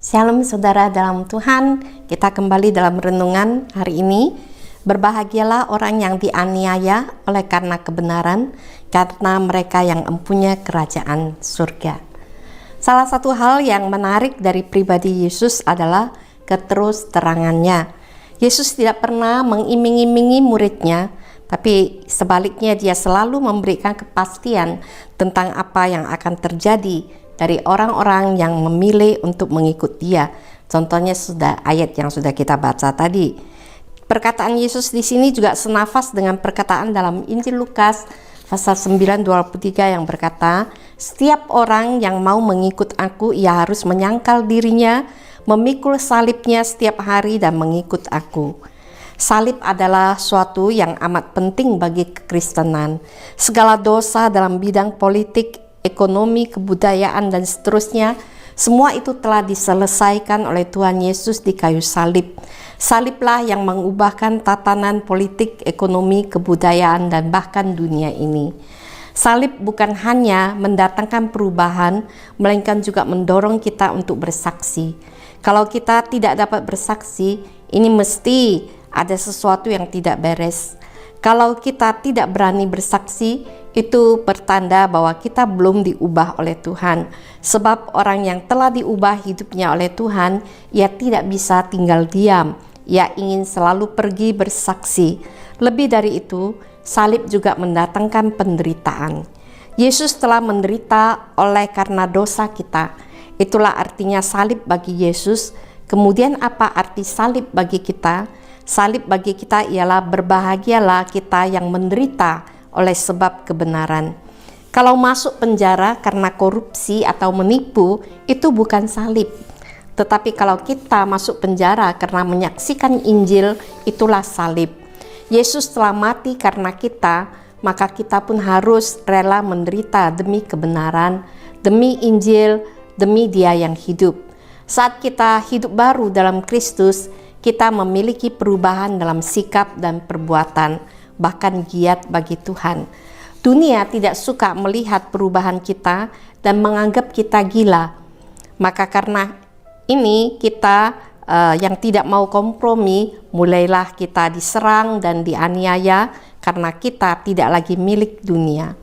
Shalom saudara dalam Tuhan, kita kembali dalam renungan hari ini. Berbahagialah orang yang dianiaya oleh karena kebenaran, karena mereka yang empunya kerajaan surga. Salah satu hal yang menarik dari pribadi Yesus adalah keterus-terangannya. Yesus tidak pernah mengiming-imingi muridnya, tapi sebaliknya dia selalu memberikan kepastian tentang apa yang akan terjadi dari orang-orang yang memilih untuk mengikut dia. Contohnya sudah ayat yang sudah kita baca tadi. Perkataan Yesus di sini juga senafas dengan perkataan dalam Injil Lukas pasal 9:23 yang berkata, "Setiap orang yang mau mengikut aku, ia harus menyangkal dirinya, memikul salibnya setiap hari dan mengikut aku." Salib adalah suatu yang amat penting bagi kekristenan. Segala dosa dalam bidang politik, ekonomi, kebudayaan, dan seterusnya, semua itu telah diselesaikan oleh Tuhan Yesus di kayu salib. Saliblah yang mengubahkan tatanan politik, ekonomi, kebudayaan, dan bahkan dunia ini. Salib bukan hanya mendatangkan perubahan, melainkan juga mendorong kita untuk bersaksi. Kalau kita tidak dapat bersaksi, ini mesti ada sesuatu yang tidak beres. Kalau kita tidak berani bersaksi, itu pertanda bahwa kita belum diubah oleh Tuhan. Sebab orang yang telah diubah hidupnya oleh Tuhan, ia tidak bisa tinggal diam. Ia ingin selalu pergi bersaksi. Lebih dari itu, salib juga mendatangkan penderitaan. Yesus telah menderita oleh karena dosa kita. Itulah artinya salib bagi Yesus. Kemudian apa arti salib bagi kita? Salib bagi kita ialah berbahagialah kita yang menderita oleh sebab kebenaran. Kalau masuk penjara karena korupsi atau menipu, itu bukan salib. Tetapi kalau kita masuk penjara karena menyaksikan Injil, itulah salib. Yesus telah mati karena kita, maka kita pun harus rela menderita demi kebenaran, demi Injil, demi Dia yang hidup. Saat kita hidup baru dalam Kristus, kita memiliki perubahan dalam sikap dan perbuatan, bahkan giat bagi Tuhan. Dunia tidak suka melihat perubahan kita dan menganggap kita gila. Maka karena ini kita yang tidak mau kompromi, mulailah kita diserang dan dianiaya karena kita tidak lagi milik dunia.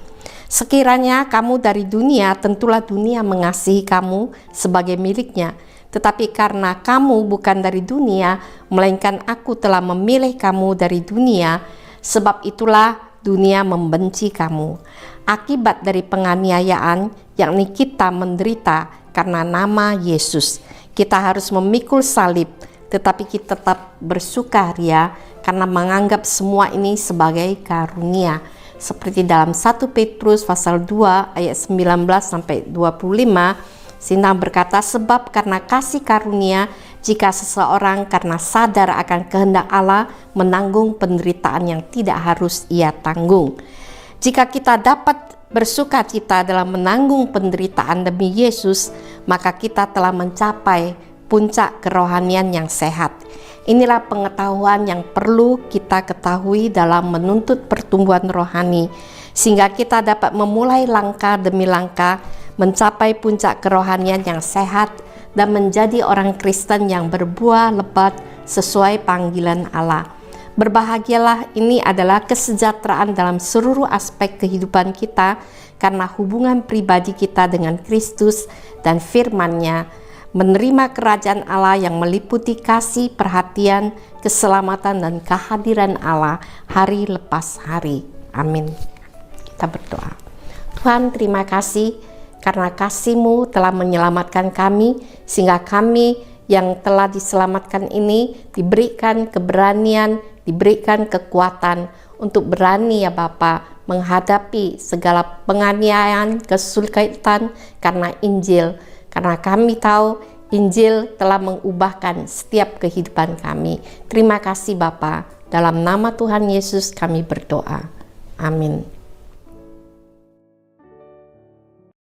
Sekiranya kamu dari dunia, tentulah dunia mengasihi kamu sebagai miliknya. Tetapi karena kamu bukan dari dunia, melainkan aku telah memilih kamu dari dunia, sebab itulah dunia membenci kamu. Akibat dari penganiayaan, yakni kita menderita karena nama Yesus. Kita harus memikul salib, tetapi kita tetap bersukaria karena menganggap semua ini sebagai karunia. Seperti dalam 1 Petrus pasal 2 ayat 19-25, Sinang berkata, sebab karena kasih karunia, jika seseorang karena sadar akan kehendak Allah menanggung penderitaan yang tidak harus ia tanggung. Jika kita dapat bersukacita dalam menanggung penderitaan demi Yesus, maka kita telah mencapai puncak kerohanian yang sehat. Inilah pengetahuan yang perlu kita ketahui dalam menuntut pertumbuhan rohani, sehingga kita dapat memulai langkah demi langkah mencapai puncak kerohanian yang sehat dan menjadi orang Kristen yang berbuah lebat sesuai panggilan Allah. Berbahagialah ini adalah kesejahteraan dalam seluruh aspek kehidupan kita karena hubungan pribadi kita dengan Kristus dan firman-Nya, menerima kerajaan Allah yang meliputi kasih, perhatian, keselamatan, dan kehadiran Allah hari lepas hari. Amin. Kita berdoa. Tuhan, terima kasih karena kasih-Mu telah menyelamatkan kami, sehingga kami yang telah diselamatkan ini diberikan keberanian, diberikan kekuatan untuk berani ya Bapa menghadapi segala penganiayaan, kesulitan karena Injil. Karena kami tahu Injil telah mengubahkan setiap kehidupan kami. Terima kasih Bapa, dalam nama Tuhan Yesus kami berdoa. Amin.